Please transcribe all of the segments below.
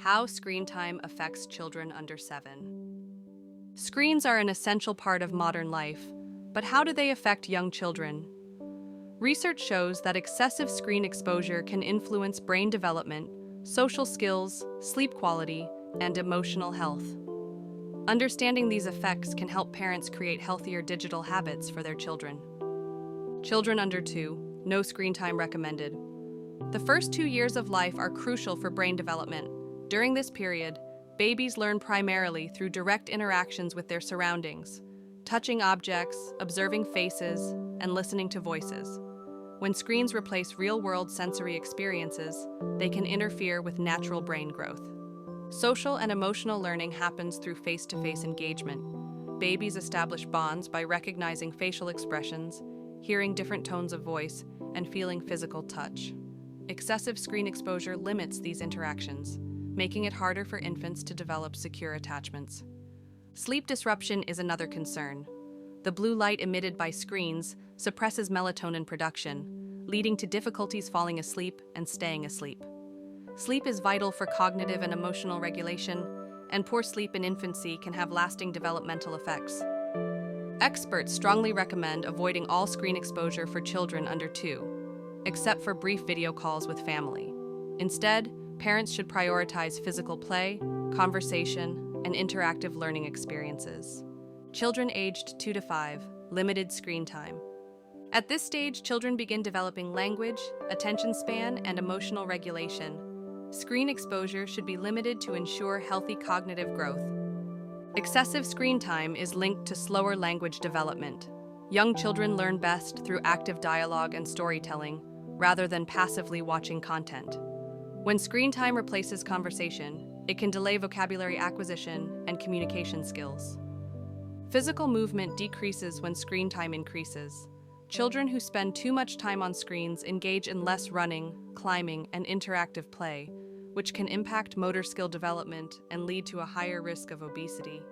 How screen time affects children under 7. Screens are an essential part of modern life, but how do they affect young children? Research shows that excessive screen exposure can influence brain development, social skills, sleep quality, and emotional health. Understanding these effects can help parents create healthier digital habits for their children. Children under 2, no screen time recommended. The first 2 years of life are crucial for brain development. During this period, babies learn primarily through direct interactions with their surroundings, touching objects, observing faces, and listening to voices. When screens replace real-world sensory experiences, they can interfere with natural brain growth. Social and emotional learning happens through face-to-face engagement. Babies establish bonds by recognizing facial expressions, hearing different tones of voice, and feeling physical touch. Excessive screen exposure limits these interactions, making it harder for infants to develop secure attachments. Sleep disruption is another concern. The blue light emitted by screens suppresses melatonin production, leading to difficulties falling asleep and staying asleep. Sleep is vital for cognitive and emotional regulation, and poor sleep in infancy can have lasting developmental effects. Experts strongly recommend avoiding all screen exposure for children under 2, except for brief video calls with family. Instead, parents should prioritize physical play, conversation, and interactive learning experiences. Children aged 2 to 5, limited screen time. At this stage, children begin developing language, attention span, and emotional regulation. Screen exposure should be limited to ensure healthy cognitive growth. Excessive screen time is linked to slower language development. Young children learn best through active dialogue and storytelling, rather than passively watching content. When screen time replaces conversation, it can delay vocabulary acquisition and communication skills. Physical movement decreases when screen time increases. Children who spend too much time on screens engage in less running, climbing, and interactive play, which can impact motor skill development and lead to a higher risk of obesity.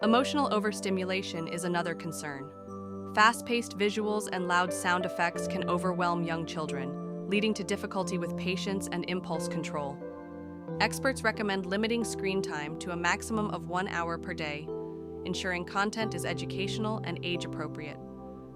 Emotional overstimulation is another concern. Fast-paced visuals and loud sound effects can overwhelm young children, leading to difficulty with patience and impulse control. Experts recommend limiting screen time to a maximum of 1 hour per day, ensuring content is educational and age-appropriate.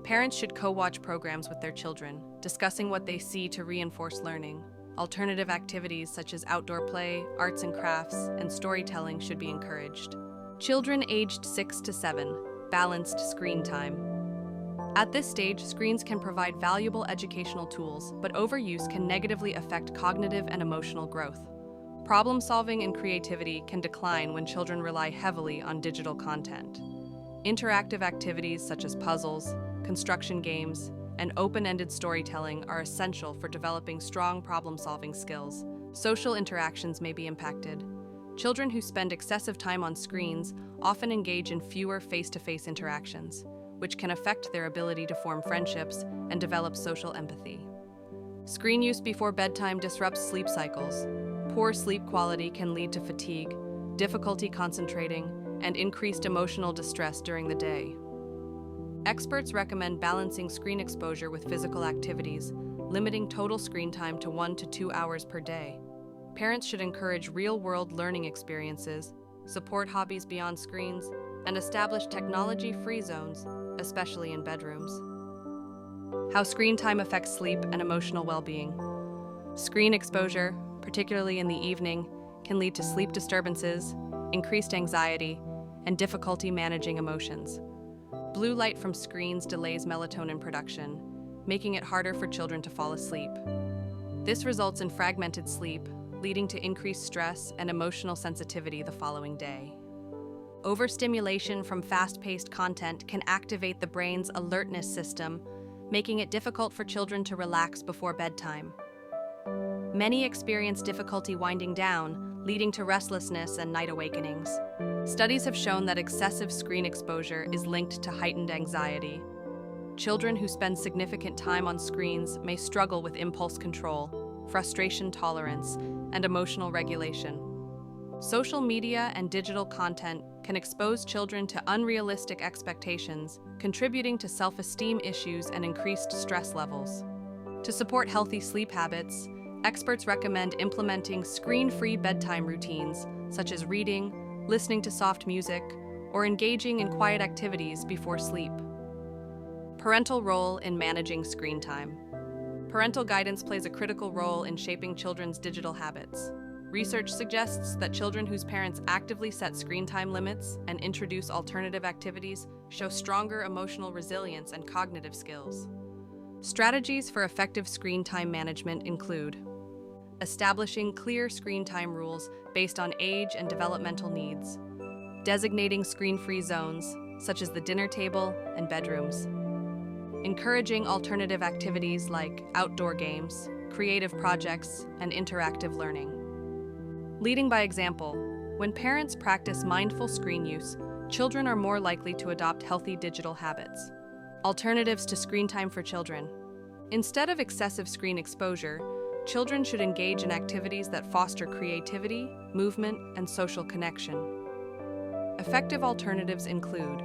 Parents should co-watch programs with their children, discussing what they see to reinforce learning. Alternative activities such as outdoor play, arts and crafts, and storytelling should be encouraged. Children aged 6 to 7, balanced screen time. At this stage, screens can provide valuable educational tools, but overuse can negatively affect cognitive and emotional growth. Problem-solving and creativity can decline when children rely heavily on digital content. Interactive activities such as puzzles, construction games, and open-ended storytelling are essential for developing strong problem-solving skills. Social interactions may be impacted. Children who spend excessive time on screens often engage in fewer face-to-face interactions, which can affect their ability to form friendships and develop social empathy. Screen use before bedtime disrupts sleep cycles. Poor sleep quality can lead to fatigue, difficulty concentrating, and increased emotional distress during the day. Experts recommend balancing screen exposure with physical activities, limiting total screen time to 1 to 2 hours per day. Parents should encourage real-world learning experiences, support hobbies beyond screens, and establish technology-free zones, especially in bedrooms. How screen time affects sleep and emotional well-being. Screen exposure, particularly in the evening, can lead to sleep disturbances, increased anxiety, and difficulty managing emotions. Blue light from screens delays melatonin production, making it harder for children to fall asleep. This results in fragmented sleep, leading to increased stress and emotional sensitivity the following day. Overstimulation from fast-paced content can activate the brain's alertness system, making it difficult for children to relax before bedtime. Many experience difficulty winding down, leading to restlessness and night awakenings. Studies have shown that excessive screen exposure is linked to heightened anxiety. Children who spend significant time on screens may struggle with impulse control, frustration tolerance, and emotional regulation. Social media and digital content can expose children to unrealistic expectations, contributing to self-esteem issues and increased stress levels. To support healthy sleep habits, Experts recommend implementing screen-free bedtime routines, such as reading, listening to soft music, or engaging in quiet activities before sleep. Parental role in managing screen time. Parental guidance plays a critical role in shaping children's digital habits. Research suggests that children whose parents actively set screen time limits and introduce alternative activities show stronger emotional resilience and cognitive skills. Strategies for effective screen time management include establishing clear screen time rules based on age and developmental needs, designating screen-free zones, such as the dinner table and bedrooms, encouraging alternative activities like outdoor games, creative projects, and interactive learning. Leading by example, when parents practice mindful screen use, children are more likely to adopt healthy digital habits. Alternatives to screen time for children. Instead of excessive screen exposure, children should engage in activities that foster creativity, movement, and social connection. Effective alternatives include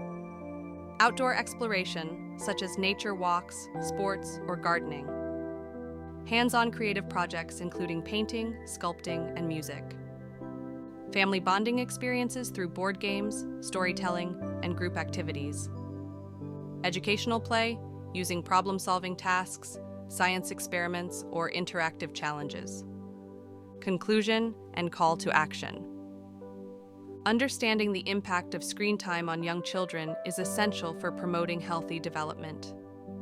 outdoor exploration, such as nature walks, sports, or gardening. Hands-on creative projects including painting, sculpting, and music. Family bonding experiences through board games, storytelling, and group activities. Educational play, using problem-solving tasks, science experiments, or interactive challenges. Conclusion and call to action. Understanding the impact of screen time on young children is essential for promoting healthy development.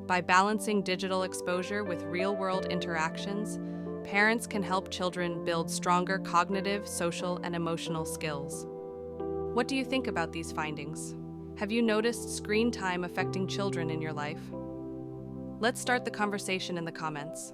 By balancing digital exposure with real-world interactions, parents can help children build stronger cognitive, social, and emotional skills. What do you think about these findings? Have you noticed screen time affecting children in your life? Let's start the conversation in the comments.